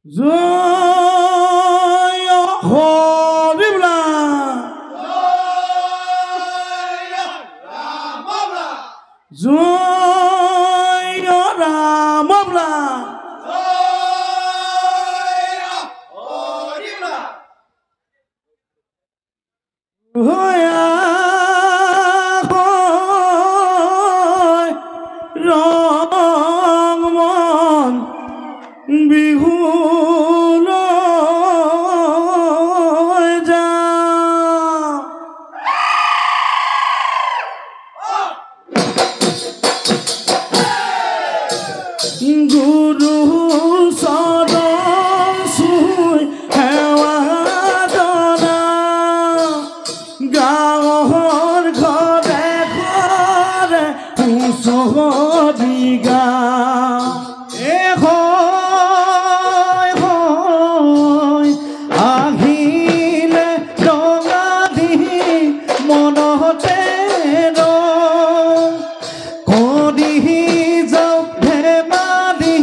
জয় হৰি বলা জয় ৰাম বলা হয়া ৰং মন বিহু যা গুৰু চৰণ চুই সেৱা জনা গাঁৱৰ ঘৰে ঘৰে হুঁচৰি গা আহিলে ৰঙালী মনতে কৰি যাওঁ ধেমালি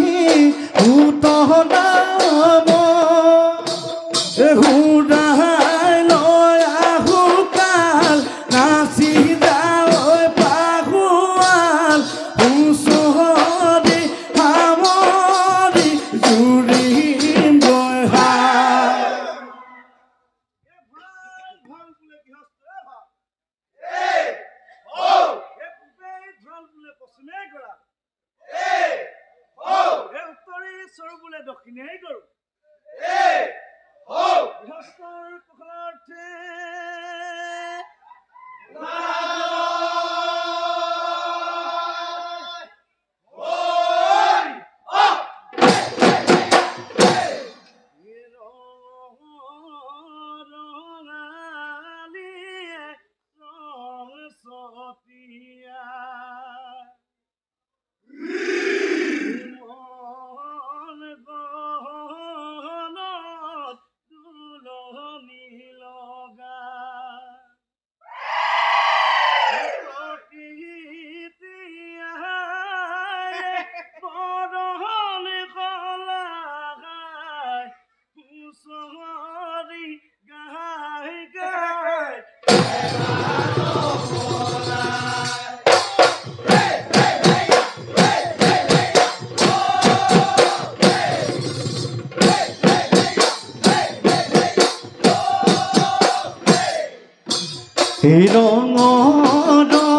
উতলাব হুৰাই লৈ আহো কাল নাচি যাওঁ পাহুৱাল হুঁচৰি সামৰি জুৰিম বহা দক্ষিণে কৰো গৃহস্থৰ কুশলাৰ্থে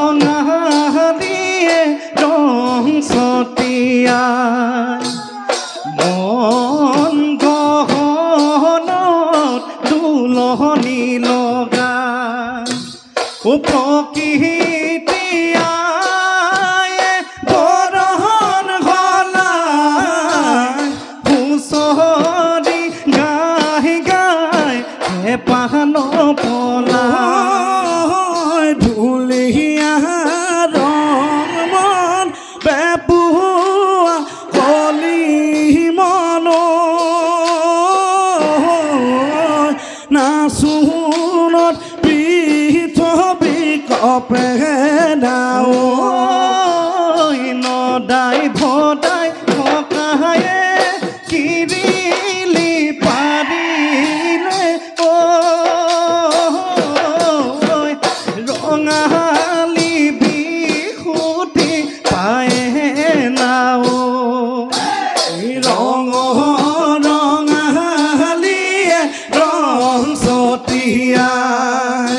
ৰঙালীয়ে ৰং ছটিয়াই মন গহনত দুলনি লগাই প্ৰকৃতিয়ে বৰণ সলাই হুঁচৰি গাই গাই হেঁপাহ নপলাই ধুলীয়া ৰং মন পেপুৱা কলি মন নাচোনত পৃথিৱী কপে নাও নদাই ভদাই থকায়ে কিৰিলি পাৰিলে ৰঙালী বিহুতি পায়ে নাও ৰঙালীয়ে ৰং ছটিয়াই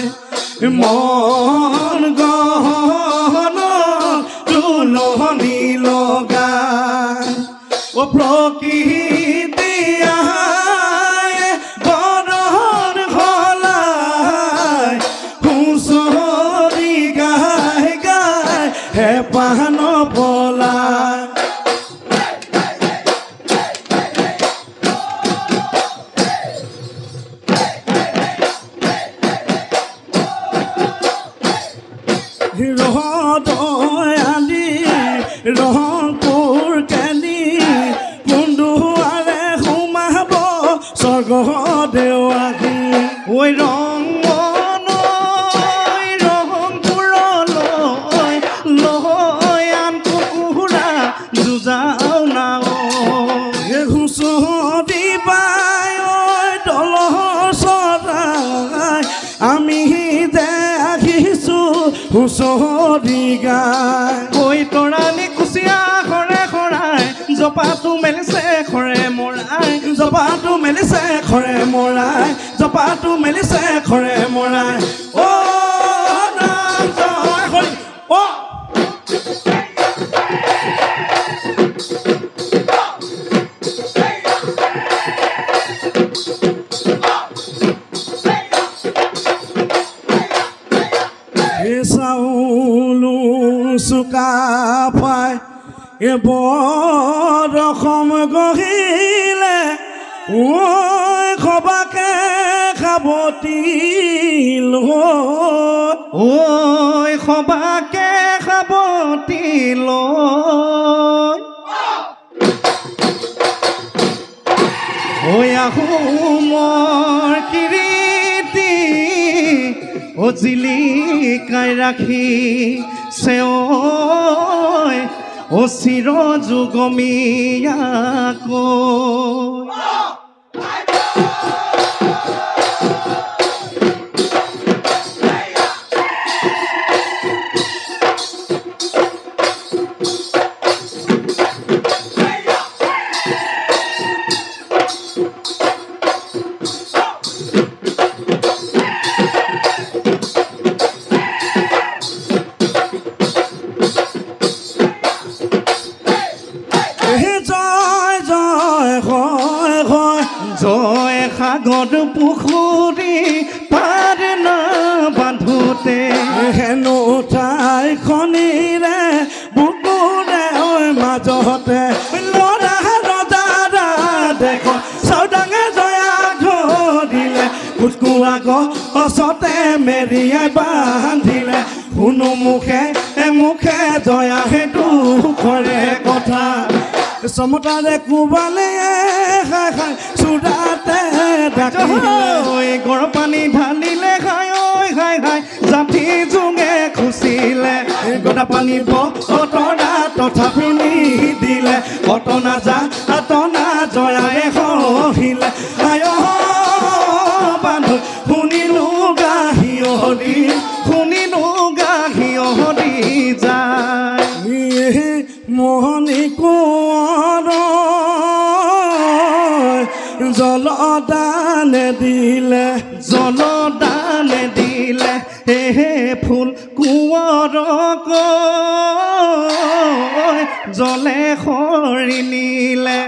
মন গহন তুলনি লগাই প্ৰকৃতিয়ে বৰণ সলাই হুঁচৰি গাই গাই হেঁপাহ নপলাই দয়ালি ৰংপুৰ কেলি কোনদুৱাৰে সোমাব স্বৰ্গদেউ আহি ঐ ৰংপুৰলৈ লৈ আন কুকুৰা যুঁজাও নাও হুঁচৰি বাই দল চৰাই আমি যে আহিছোঁ হুঁচৰি গাই ঐ তৰালি কুচিয়া খৰে খৰাই জপাটো মেলিছে খৰে মৰাই জপাটো মেলিছে খৰে মৰাই জপাটো মেলিছে খৰে মৰাই অ নাম জয় হৰি অ চাউলো চুকা পাই বৰ ৰসম গহিলে ঐ খবাকে খাবতিল ঐ খবাকে খাবতিল ঐ আহোমৰ কিৰীতি জিলিকাই ৰাখি চেঐ চিৰ যুগমীয়াকৈ জয় সাগৰ পুখুৰী পাৰ না বান্ধোতে হেনো ঠাইখনিৰে বুকুৰে মাজতে ল'ৰা ৰজা দেখ চাউদাঙে জয়া ধৰিলে কুটকুৰা গছতে মেৰিয়াই বান্ধিলে শুনো মুখে মুখে জয়া সেইটো কৰে কথা সমতাৰে কোবালে খাই খাই চুৰাতে গৰ পানী ঢালিলে খাই ঐ খাই খাই জাঠি জোঙে খুচিলে গদা পানী বতৰা তথাপি দিলে ঘটনা যা আতনা জয়াৰে সহিলে আয় বান্ধু শুনিলো গাহিয়ৰি যায় মোহনী কোঁৱৰ জলদানে দিলে হে ফুল কোঁৱৰক জলে সৰি নিলে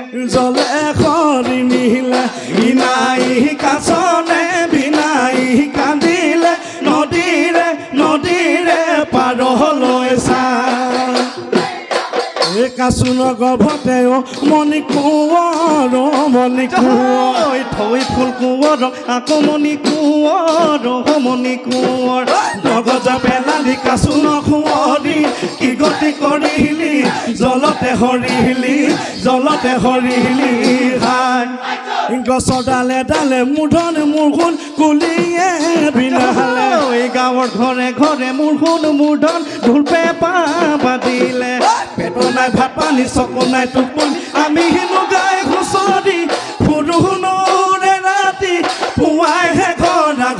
বিনাই কাছনে বিনাই কান্দিলে নদীৰে পাৰলৈ চা কাচুন গৰ্ভতে মণি কোঁৱৰ থৈ ফুল কোঁৱৰ আকৌ মণি কোঁৱৰ নগজা পেলালি কাচুন কুঁৱৰী কি গতি কৰিলি জলতে সৰিলি হাই গছৰ ডালে মূৰ্ধন মূৰখোন কুলিয়ে বিনালে গাঁৱৰ ঘৰে ঘৰে মূৰ্ধন ঢোল পেঁপা বাজিলে পেটৰ নাই ভাত পানী চকু নাই টোপনি আমি হেনো গাই হুঁচৰি ফুৰুনোৰে ৰাতি পুৱাইহে ঘৰা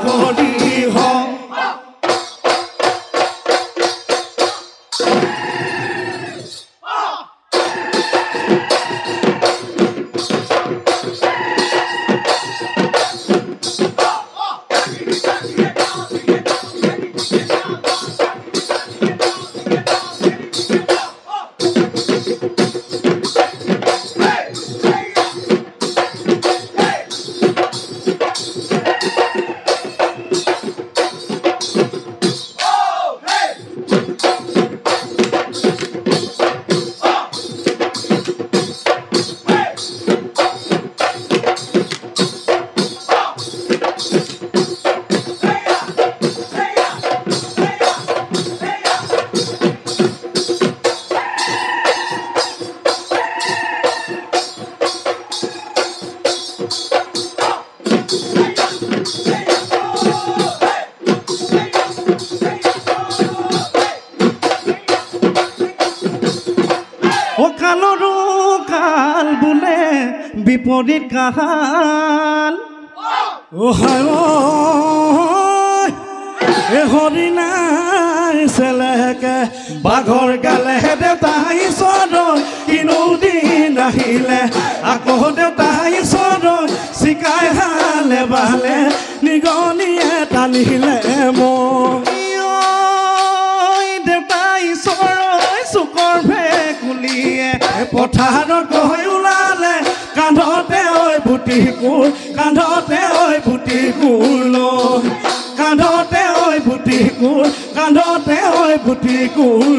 ঘৰি হয় বিপৰীত কাহাল হৰি নাই চেলেকে বাঘৰ গালে দেউতাই ঈশ্বৰ কিনো দিন আহিলে আকৌ দেউতাই ঈশ্বৰ চিকাই হালে বালে নিগনিয়ে টানিলে মোক দেউতাই ঈশ্বৰ চুকৰ ভেকুলিয়ে পথাৰত গৈ ওলালে কান্ধতে ঐ বুটি কোৰ কান্ধতে ঐ বুটি কোৰ কান্ধতে ঐ বুটি কোৰ কান্ধতে ঐ বুটি কোৰ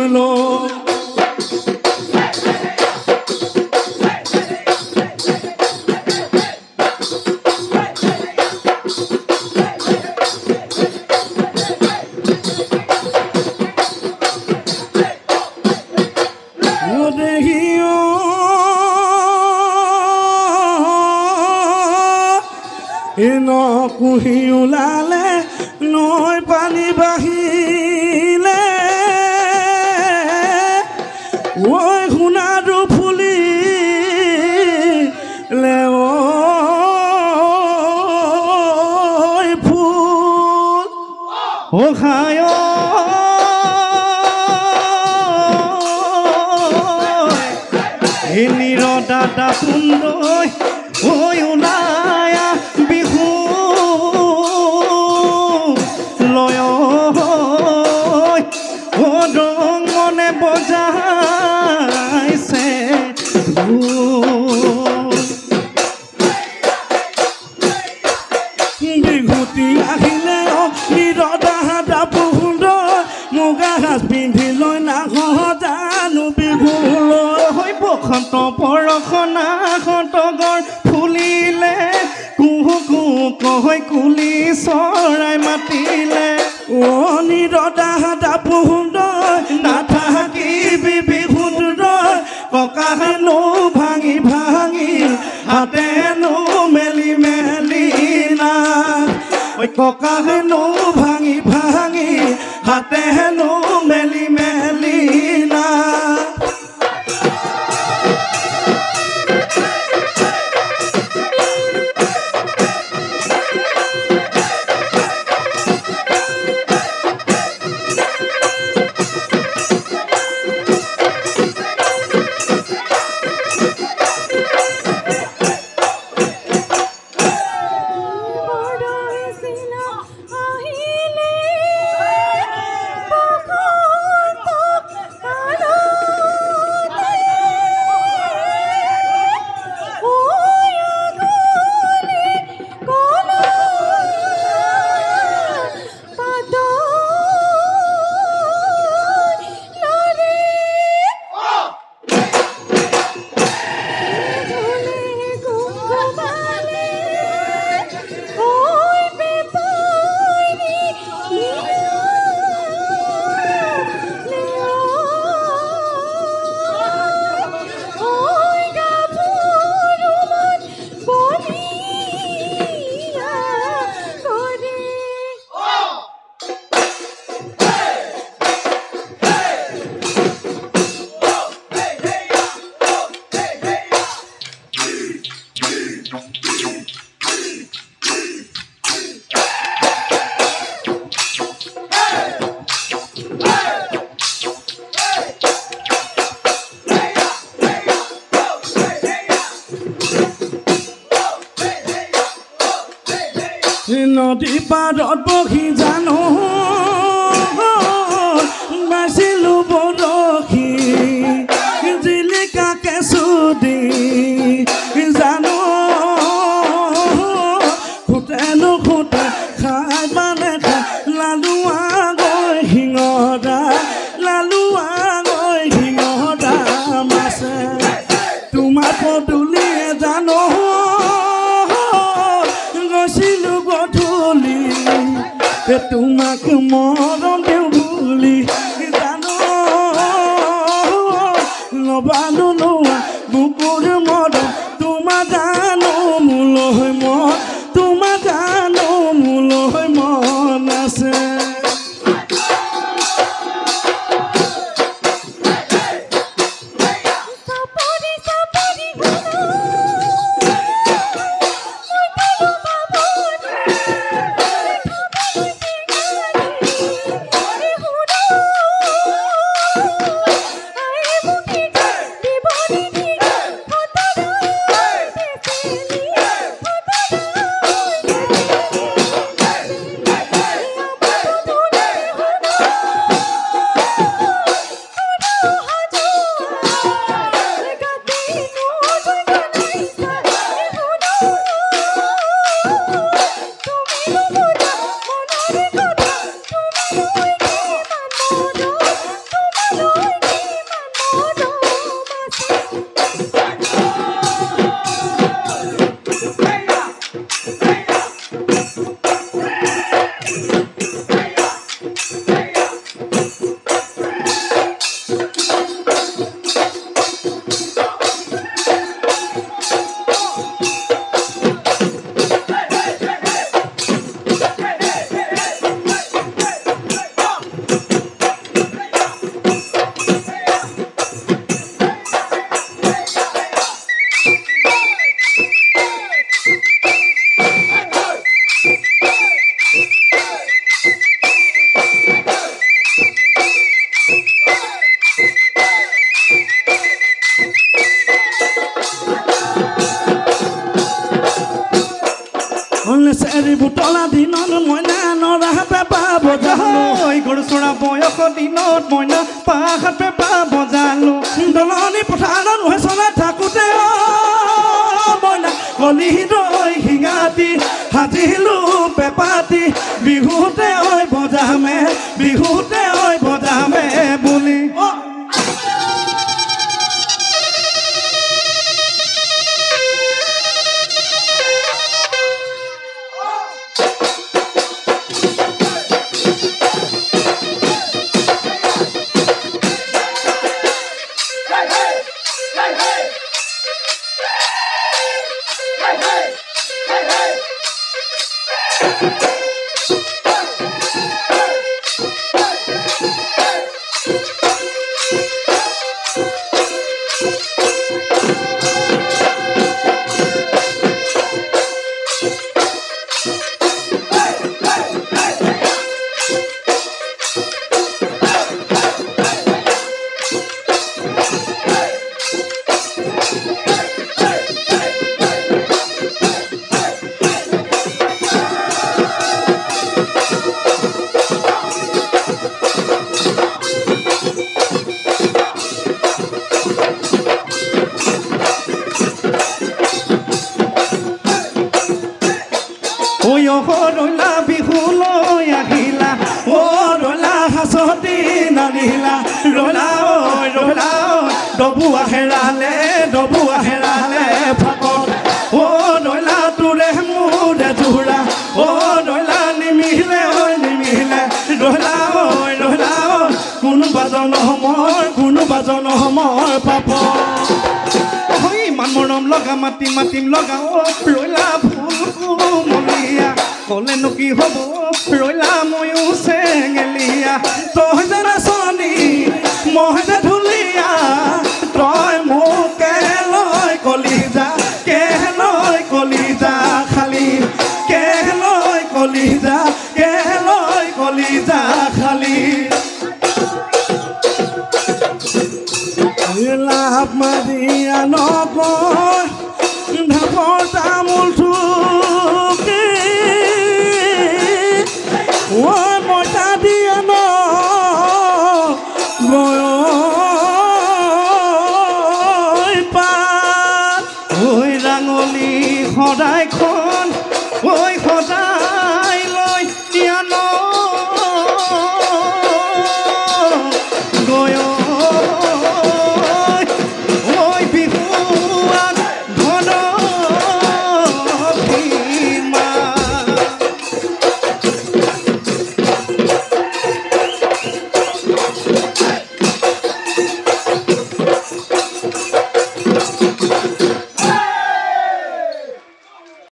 কুহি ওলালে নৈ পানী বাঢ়িলে ঐ সোণাৰু ফুলিলে ফুল খায় নিৰদাতা সুন্দৰ ঐ ওলায়া বিহু লয় দং মনে বজাইছে বিহুতি আহিলে নিৰদাতা সুন্দৰ মুগা সাজ পিন্ধি লৈ নাজানো বিহু হৈ বসন্ত পৰশনা সতগৰ ফুলিলে কুহু কুহু কহৈ কুলি চৰাই মাতিলে নিৰদাতা সুন্দৰ নাথাকিবি বিহুত ককাহেনো ভাঙি ভাঙি হাতেনো মেলি মেলি না ককাহেনো ভাঙি ভাঙি হাতেনো মেলি মেলি না নদী পাৰত বহি জানো বাচিলো বৰশী জিলিকা কেঁচু দি জানো খুটেনো খুটে খাই মানে খাই লালুৱা গৈ শিঙৰা মাছে তোমাৰ পদূলিয়ে জানো গৈছিলো গধূলি তোমাক মৰম দিওঁ বুলি জানো লবালো লোৱা বুকুৰ মৰম তোমাৰ জানো মোলৈ মন তোমাৰ জানো মোলৈ মন আছে বুটলা দিনত মইনা নৰা পেপা বজালো গৰু চৰা বয়সৰ দিনত মইনা পাহাত পেপা বজালো দলনি পথাৰত হৈছলে থাকোঁতে মইনা কলি দৈ শিঙাতি সাজিলো পেপাতি বিহুতে ঐ বজামে বিহুতে ঐ বজামে বুলি ৰৈলা বিহুলৈ আহিলা ৰৈলা হাঁচতি নানিলা ৰৈলা ৰৈলা ডবুৱা হেৰালে ফাকত ৰৈলা তোৰে মোৰে জোৰা ৰৈলা নিমিলে ৰৈলা ৰৈলা কোনোবাজন সময় পাপ ইমান মৰম লগা মাতিম লগা ৰৈলা ফুলমলীয়া ক'লেনো কি হ'ব ৰৈলা ময়ো চেঙেলীয়া তই যে নাচনি মই যে ঢুলীয়া তই মোকে লৈ কলিজা খালি লৈ কলিজা খালি লাভ মাৰিয়া নকয় ঢাপৰ তামোল থুকি মইতা দিয়া ন পাত ঐ ৰাঙলী সদায়খন সদায় লৈ দিয়া ন গয়